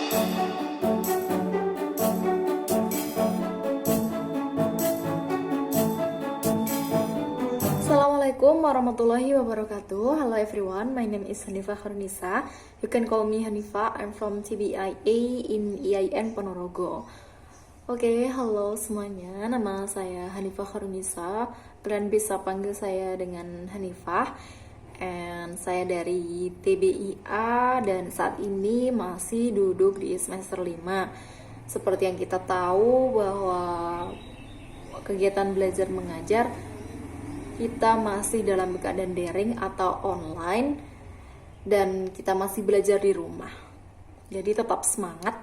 Assalamualaikum warahmatullahi wabarakatuh. Hello everyone, my name is Hanifah Khairunisa. You can call me Hanifah. I'm from TBIA in IAIN Ponorogo. Oke, halo semuanya. Nama saya Hanifah Khairunisa. Kalian bisa panggil saya dengan Hanifah. And saya dari TBIA dan saat ini masih duduk di semester 5. Seperti yang kita tahu bahwa kegiatan belajar mengajar kita masih dalam keadaan daring atau online dan kita masih belajar di rumah. Jadi tetap semangat,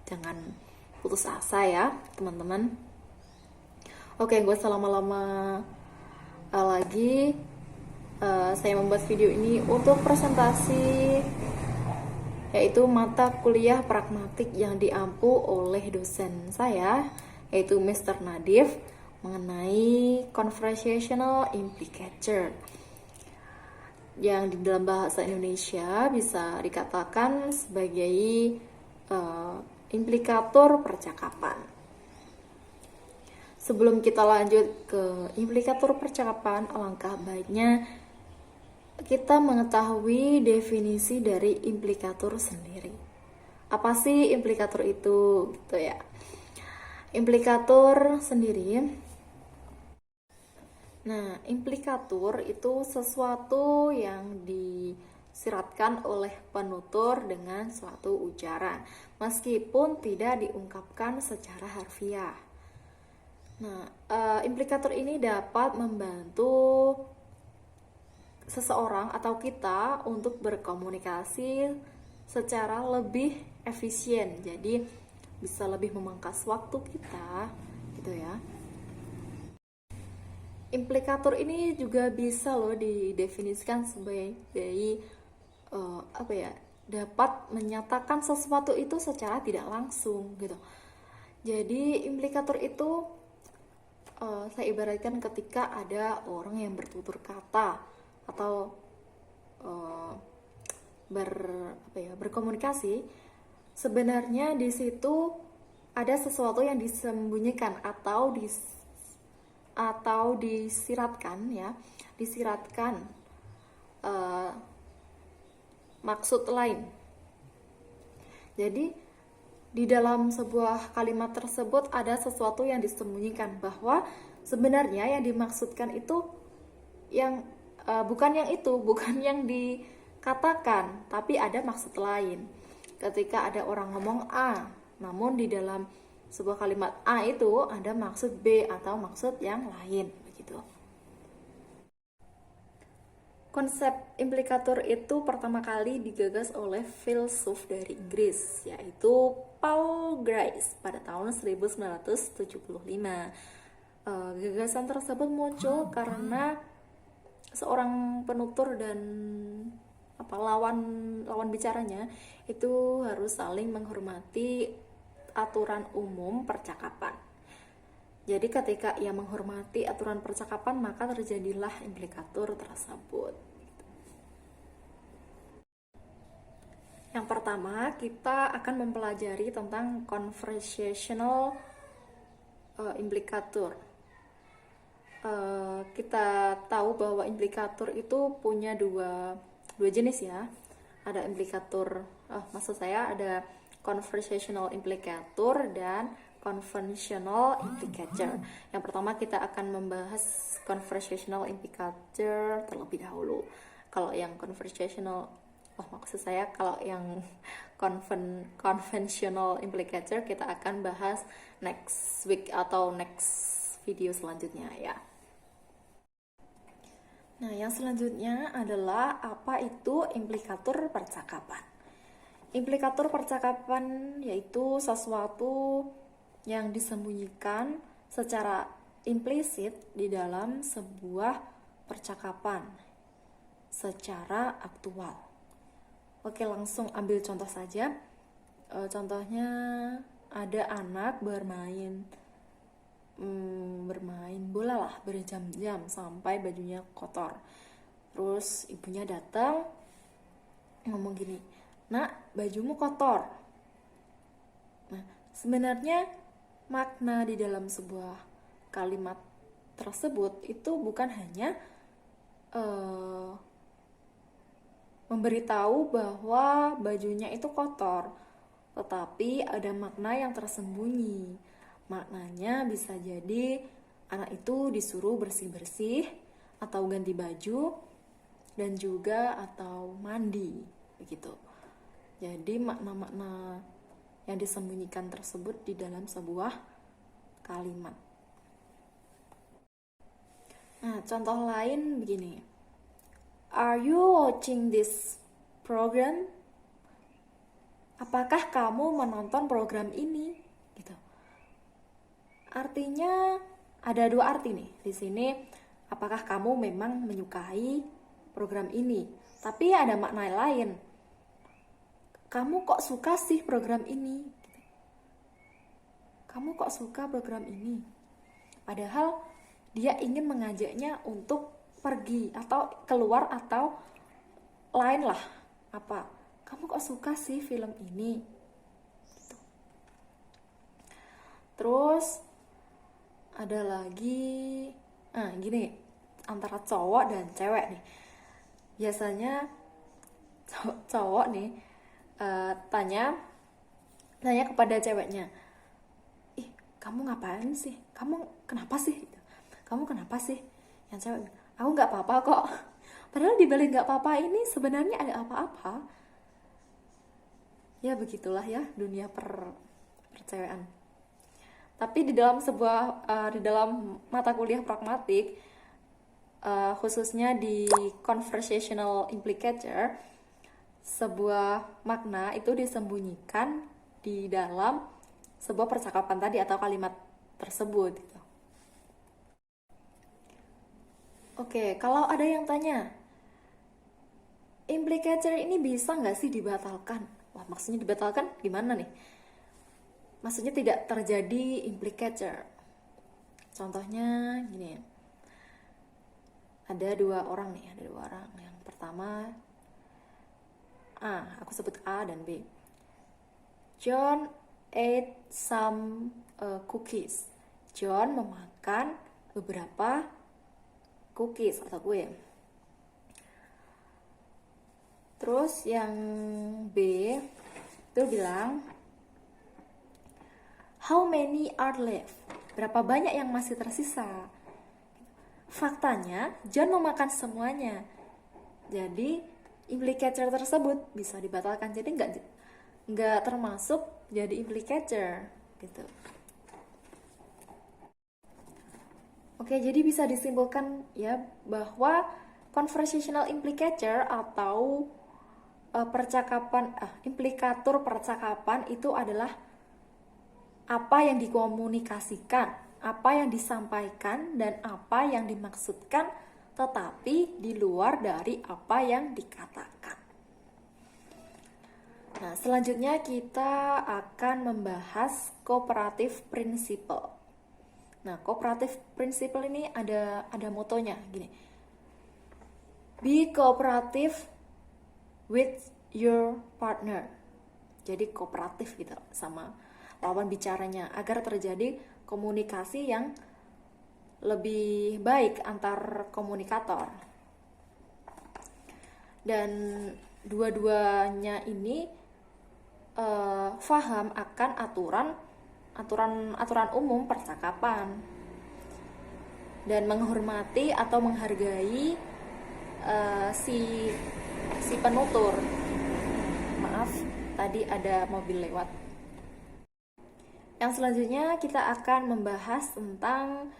jangan putus asa ya teman-teman. Oke, gue selama-lama lagi saya membuat video ini untuk presentasi, yaitu mata kuliah pragmatik yang diampu oleh dosen saya, yaitu Mr. Nadif, mengenai conversational implicator yang di dalam bahasa Indonesia bisa dikatakan sebagai implikator percakapan. Sebelum kita lanjut ke implikator percakapan, alangkah baiknya kita mengetahui definisi dari implikator sendiri. Apa sih implikator itu gitu ya? Implikator sendiri, nah, implikator itu sesuatu yang disiratkan oleh penutur dengan suatu ujaran, meskipun tidak diungkapkan secara harfiah. Nah, implikator ini dapat membantu seseorang atau kita untuk berkomunikasi secara lebih efisien. Jadi, bisa lebih memangkas waktu kita, gitu ya. Implikator ini juga bisa loh didefinisikan sebagai dapat menyatakan sesuatu itu secara tidak langsung gitu. Jadi implikator itu saya ibaratkan ketika ada orang yang bertutur kata atau berkomunikasi, sebenarnya di situ ada sesuatu yang disembunyikan atau disiratkan maksud lain. Jadi di dalam sebuah kalimat tersebut ada sesuatu yang disembunyikan, bahwa sebenarnya yang dimaksudkan itu yang bukan yang dikatakan, tapi ada maksud lain. Ketika ada orang ngomong A, namun di dalam sebuah kalimat A itu ada maksud B atau maksud yang lain begitu. Konsep implikator itu pertama kali digagas oleh filsuf dari Inggris, yaitu Paul Grice pada tahun 1975. Gagasan tersebut muncul karena seorang penutur dan lawan bicaranya itu harus saling menghormati aturan umum percakapan. Jadi ketika ia menghormati aturan percakapan, maka terjadilah implikator tersebut. Yang pertama, kita akan mempelajari tentang conversational implikator. Kita tahu bahwa implikator itu punya dua jenis ya. Ada implikator, ada conversational implicator dan conventional implicator. Yang pertama kita akan membahas conversational implicator terlebih dahulu. Kalau yang conventional implicator kita akan bahas next week atau next video selanjutnya ya. Nah, yang selanjutnya adalah apa itu implikator percakapan. Implikator percakapan yaitu sesuatu yang disembunyikan secara implisit di dalam sebuah percakapan secara aktual. Oke, langsung ambil contoh saja. Contohnya ada anak bermain bola lah berjam-jam sampai bajunya kotor. Terus ibunya datang ngomong gini, "Nak, bajumu kotor." Sebenarnya makna di dalam sebuah kalimat tersebut itu bukan hanya memberitahu bahwa bajunya itu kotor, tetapi ada makna yang tersembunyi. Maknanya bisa jadi anak itu disuruh bersih-bersih atau ganti baju dan juga atau mandi begitu. Jadi makna-makna yang disembunyikan tersebut di dalam sebuah kalimat. Nah, contoh lain begini. Are you watching this program? Apakah kamu menonton program ini? Gitu. Artinya ada dua arti nih di sini. Apakah kamu memang menyukai program ini? Tapi ada makna lain. Kamu kok suka sih program ini? Kamu kok suka program ini? Padahal dia ingin mengajaknya untuk pergi atau keluar atau lain lah. Apa? Kamu kok suka sih film ini? Gitu. Terus ada lagi, gini, antara cowok dan cewek nih. Biasanya cowok nih tanya kepada ceweknya, ih kamu ngapain sih? Kamu kenapa sih? Kamu kenapa sih? Yang cewek, aku nggak apa-apa kok. Padahal dibalik nggak apa-apa ini sebenarnya ada apa-apa. Ya begitulah ya dunia percewekan. Tapi di dalam di dalam mata kuliah pragmatik, khususnya di conversational implicator, sebuah makna itu disembunyikan di dalam sebuah percakapan tadi atau kalimat tersebut gitu. Oke, kalau ada yang tanya, implicator ini bisa nggak sih dibatalkan? Wah, maksudnya dibatalkan gimana nih? Maksudnya tidak terjadi implicator. Contohnya gini, ada dua orang. Yang pertama, aku sebut A dan B. John ate some cookies. John memakan beberapa cookies atau kue. Terus yang B itu bilang, how many are left? Berapa banyak yang masih tersisa? Faktanya, John memakan semuanya. Jadi, implicator tersebut bisa dibatalkan. Jadi nggak termasuk jadi implicator gitu. Oke, jadi bisa disimpulkan ya bahwa conversational implicator atau implikator percakapan itu adalah apa yang dikomunikasikan, apa yang disampaikan, dan apa yang dimaksudkan, tetapi di luar dari apa yang dikatakan. Nah, selanjutnya kita akan membahas cooperative principle. Nah, cooperative principle ini ada motonya gini. Be cooperative with your partner. Jadi kooperatif gitu sama lawan bicaranya agar terjadi komunikasi yang lebih baik antar komunikator. Dan dua-duanya ini faham akan aturan umum percakapan dan menghormati atau menghargai si penutur. Maaf, tadi ada mobil lewat. Yang selanjutnya kita akan membahas tentang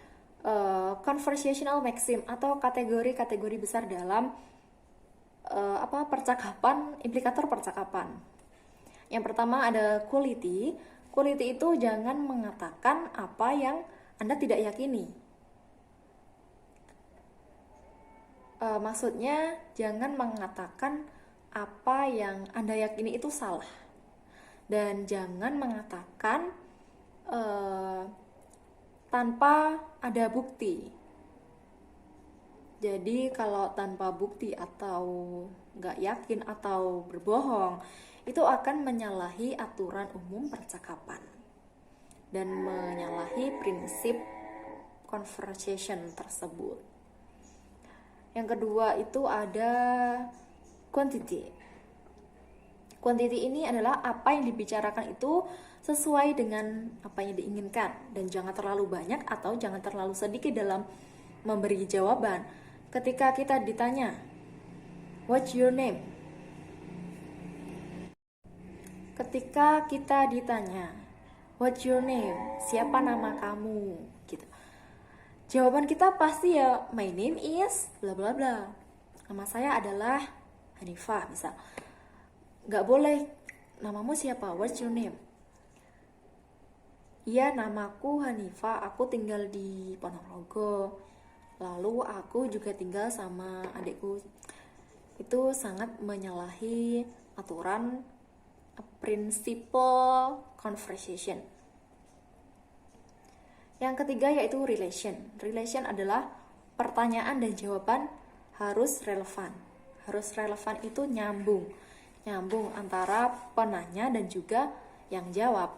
conversational maxim atau kategori-kategori besar dalam percakapan, implikator percakapan. Yang pertama ada quality. Quality itu jangan mengatakan apa yang Anda tidak yakini. Maksudnya jangan mengatakan apa yang Anda yakini itu salah. Dan jangan mengatakan tanpa ada bukti. Jadi kalau tanpa bukti atau nggak yakin atau berbohong, itu akan menyalahi aturan umum percakapan. dan menyalahi prinsip conversation tersebut. Yang kedua itu ada quantity. Quantity ini adalah apa yang dibicarakan itu sesuai dengan apa yang diinginkan, dan jangan terlalu banyak atau jangan terlalu sedikit dalam memberi jawaban. Ketika kita ditanya, "What's your name?" Ketika kita ditanya, "What's your name?" Siapa nama kamu? Gitu. Jawaban kita pasti ya, "My name is bla bla bla." Nama saya adalah Hanifah, misal. Nggak boleh, "Namamu siapa? What's your name?" "Iya, namaku Hanifah, aku tinggal di Ponorogo. Lalu aku juga tinggal sama adikku." Itu sangat menyalahi aturan principle conversation. Yang ketiga yaitu relation. Relation adalah pertanyaan dan jawaban harus relevan. Harus relevan itu nyambung antara penanya dan juga yang jawab.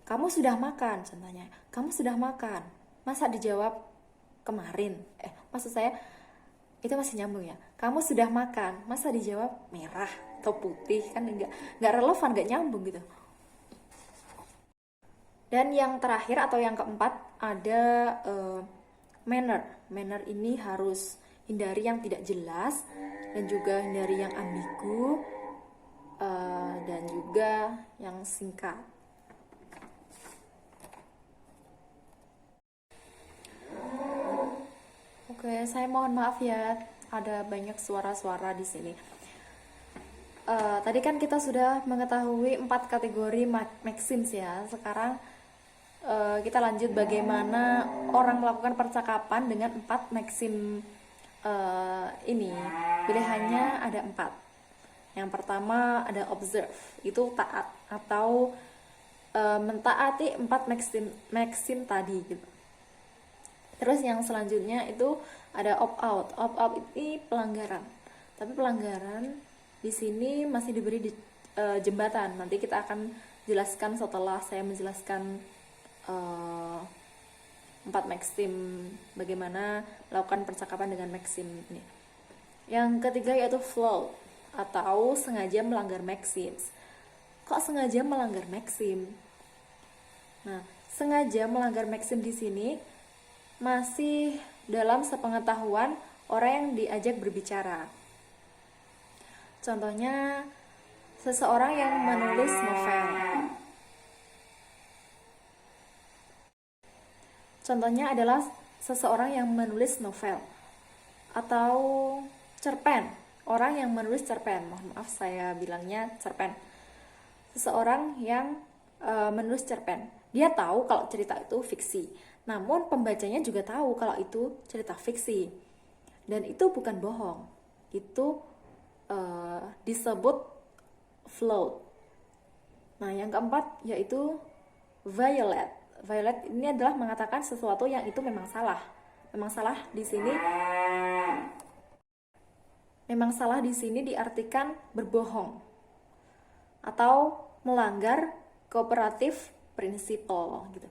"Kamu sudah makan?" Contohnya, "Kamu sudah makan?" Masa dijawab kemarin? Maksud saya itu masih nyambung ya. "Kamu sudah makan?" Masa dijawab merah atau putih? Kan nggak relevan, nggak nyambung gitu. Dan yang terakhir atau yang keempat ada manner. Manner ini harus hindari yang tidak jelas dan juga hindari yang ambigu, dan juga yang singkat. Oke, saya mohon maaf ya, ada banyak suara-suara di sini. Tadi kan kita sudah mengetahui 4 kategori maxims ya. Sekarang kita lanjut bagaimana orang melakukan percakapan dengan 4 maxim ini. Pilihannya ada 4. Yang pertama ada observe, itu taat atau mentaati 4 maxim tadi gitu. Terus yang selanjutnya itu ada opt out. Opt out ini pelanggaran. Tapi pelanggaran di sini masih diberi jembatan. Nanti kita akan jelaskan setelah saya menjelaskan 4 maxim, bagaimana melakukan percakapan dengan maxim ini. Yang ketiga yaitu flow atau sengaja melanggar maxim. Kok sengaja melanggar maxim? Nah, sengaja melanggar maxim di sini masih dalam sepengetahuan orang yang diajak berbicara. Contohnya, seseorang yang menulis novel. Contohnya adalah seseorang yang menulis novel atau cerpen. Orang yang menulis cerpen. Mohon maaf saya bilangnya cerpen. Seseorang yang menulis cerpen. Dia tahu kalau cerita itu fiksi. Namun pembacanya juga tahu kalau itu cerita fiksi. Dan itu bukan bohong. Itu disebut float. Nah, yang keempat yaitu violate. Violate ini adalah mengatakan sesuatu yang itu memang salah. Memang salah di sini. Memang salah di sini diartikan berbohong atau melanggar cooperative principle gitu.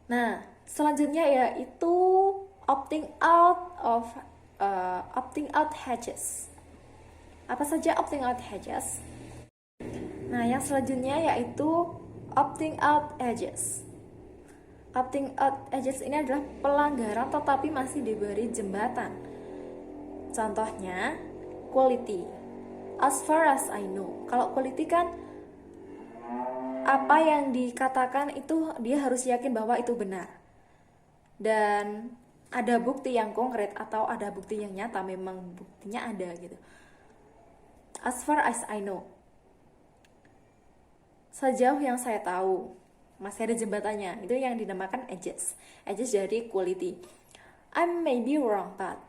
Nah, selanjutnya yaitu opting out hedges. Apa saja opting out hedges? Nah, yang selanjutnya yaitu opting out edges. Opting out edges ini adalah pelanggaran tetapi masih diberi jembatan. Contohnya, quality. As far as I know. Kalau quality kan apa yang dikatakan itu dia harus yakin bahwa itu benar. Dan ada bukti yang konkret atau ada bukti yang nyata, memang buktinya ada gitu. As far as I know. Sejauh yang saya tahu, masih ada jembatannya. Itu yang dinamakan edges. Edges dari quality. I may be wrong, but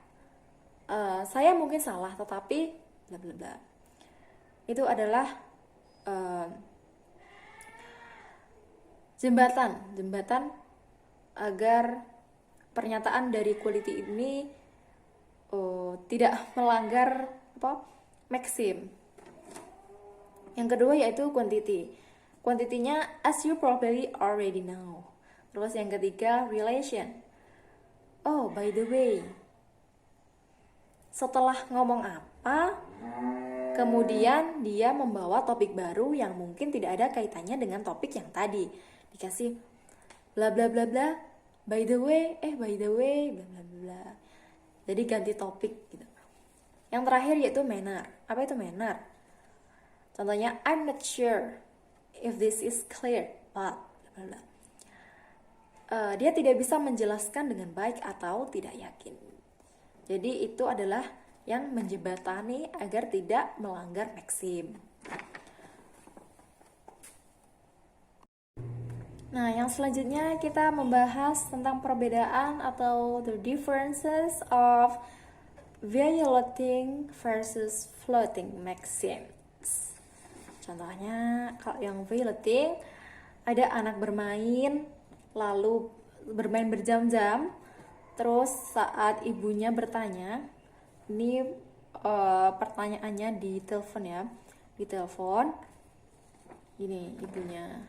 saya mungkin salah, tetapi bla bla bla. Itu adalah jembatan agar pernyataan dari quality ini tidak melanggar maxim. Yang kedua yaitu quantity. Quantity-nya as you probably already know. Terus yang ketiga, relation. Oh, by the way. Setelah ngomong apa, kemudian dia membawa topik baru yang mungkin tidak ada kaitannya dengan topik yang tadi. Dikasih bla bla bla bla, by the way, bla bla bla. Jadi ganti topik gitu. Yang terakhir yaitu manner. Apa itu manner? Contohnya, I'm not sure if this is clear, but bla bla. Dia tidak bisa menjelaskan dengan baik atau tidak yakin. Jadi itu adalah yang menjembatani agar tidak melanggar maksim. Nah, yang selanjutnya kita membahas tentang perbedaan atau the differences of violating versus floating maxims. Contohnya, kalau yang violating, ada anak bermain, lalu bermain berjam-jam, terus saat ibunya bertanya, ini pertanyaannya di telepon ya, di telepon, gini ibunya,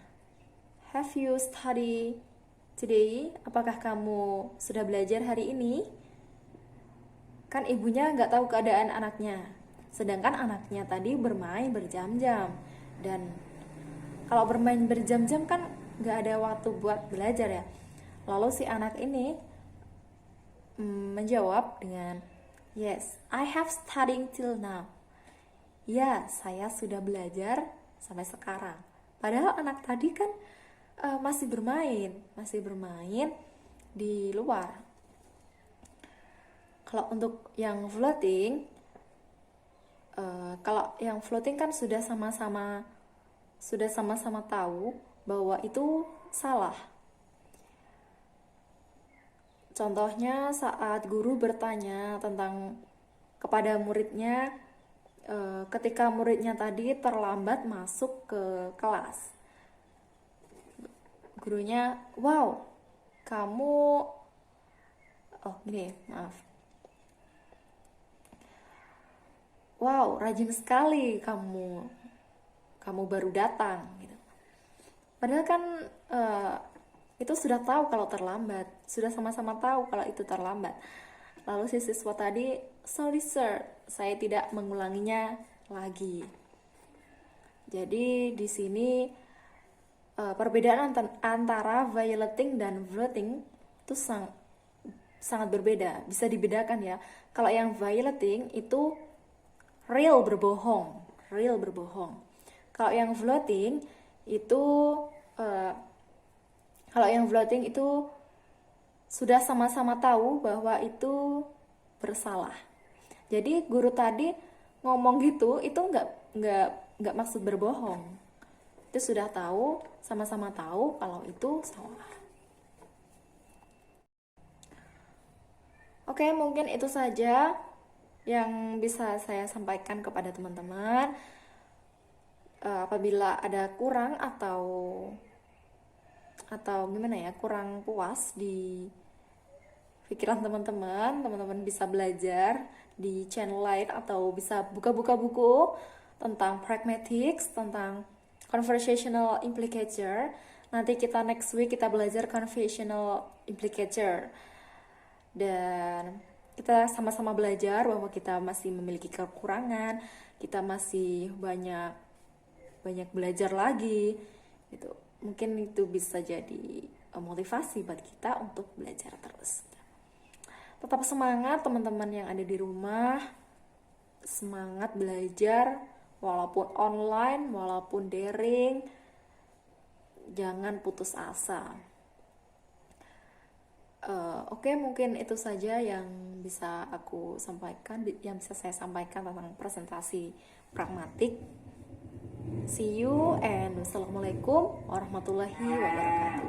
have you study today? Apakah kamu sudah belajar hari ini? Kan ibunya nggak tahu keadaan anaknya, sedangkan anaknya tadi bermain berjam-jam, dan kalau bermain berjam-jam kan nggak ada waktu buat belajar ya. Lalu si anak ini menjawab dengan, yes, I have studying till now. Ya, saya sudah belajar sampai sekarang. Padahal anak tadi kan masih bermain di luar. Kalau untuk yang floating, kan sudah sama-sama tahu bahwa itu salah. Contohnya saat guru bertanya kepada muridnya, ketika muridnya tadi terlambat masuk ke kelas. Gurunya, wow, kamu, wow, rajin sekali kamu baru datang gitu. Padahal kan itu sudah tahu kalau terlambat, sudah sama-sama tahu kalau itu terlambat. Lalu si siswa tadi, sorry sir, saya tidak mengulanginya lagi. Jadi di sini perbedaan antara violating dan floating itu sangat berbeda, bisa dibedakan ya. Kalau yang violating itu real berbohong. Kalau yang floating itu sudah sama-sama tahu bahwa itu bersalah. Jadi guru tadi ngomong gitu itu nggak maksud berbohong. Itu sudah tahu, sama-sama tahu kalau itu salah. Oke, mungkin itu saja yang bisa saya sampaikan kepada teman-teman. Apabila ada kurang atau kurang puas di pikiran teman-teman bisa belajar di channel lain atau bisa buka-buka buku tentang pragmatics, tentang conversational implicature. Nanti next week kita belajar conversational implicature, dan kita sama-sama belajar bahwa kita masih memiliki kekurangan, kita masih banyak belajar lagi gitu. Mungkin itu bisa jadi motivasi buat kita untuk belajar terus. Tetap semangat teman-teman yang ada di rumah, semangat belajar walaupun online, walaupun daring, jangan putus asa. Oke, mungkin itu saja yang bisa saya sampaikan tentang presentasi pragmatik. See you and wassalamualaikum warahmatullahi wabarakatuh.